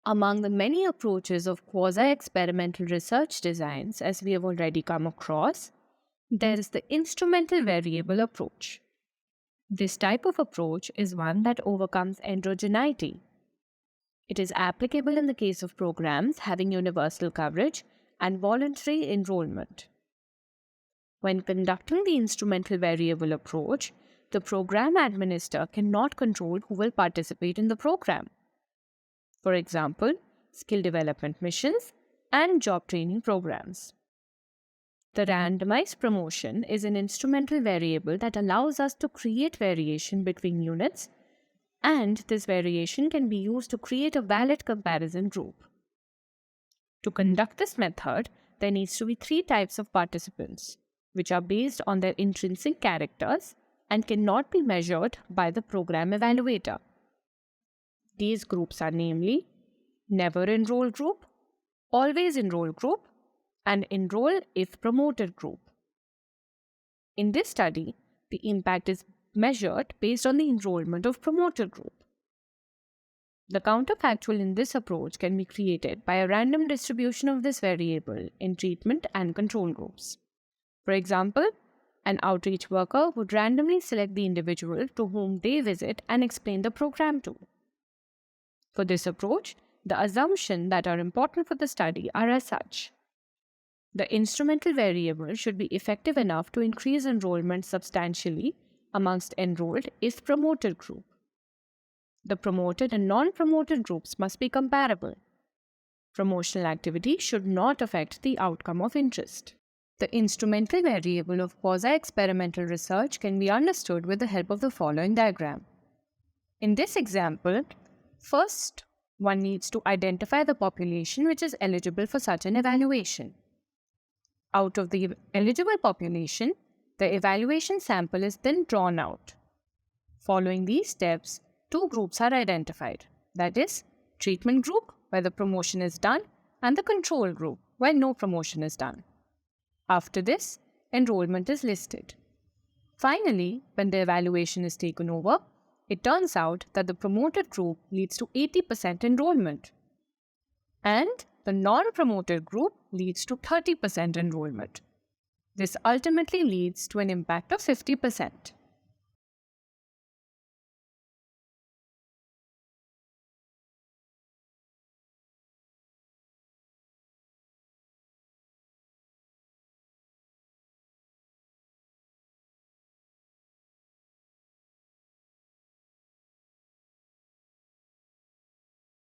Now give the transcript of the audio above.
Among the many approaches of quasi-experimental research designs, as we have already come across, there is the instrumental variable approach. This type of approach is one that overcomes heterogeneity. It is applicable in the case of programs having universal coverage and voluntary enrollment. When conducting the instrumental variable approach, the program administrator cannot control who will participate in the program. For example, skill development missions and job training programs. The randomized promotion is an instrumental variable that allows us to create variation between units, and this variation can be used to create a valid comparison group. To conduct this method, there needs to be three types of participants, which are based on their intrinsic characters and cannot be measured by the program evaluator. These groups are namely never enroll group, always enroll group, and enroll if promoted group. In this study, the impact is measured based on the enrollment of promoted group. The counterfactual in this approach can be created by a random distribution of this variable in treatment and control groups. For example, an outreach worker would randomly select the individual to whom they visit and explain the program to. For this approach, the assumptions that are important for the study are as such. The instrumental variable should be effective enough to increase enrollment substantially amongst enrolled if promoted group. The promoted and non-promoted groups must be comparable. Promotional activity should not affect the outcome of interest. The instrumental variable of quasi-experimental research can be understood with the help of the following diagram. In this example, first, one needs to identify the population which is eligible for such an evaluation. Out of the eligible population, the evaluation sample is then drawn out. Following these steps, two groups are identified, that is, treatment group where the promotion is done and the control group where no promotion is done. After this, enrollment is listed. Finally, when the evaluation is taken over, it turns out that the promoted group leads to 80% enrollment, and the non-promoted group leads to 30% enrollment. This ultimately leads to an impact of 50%.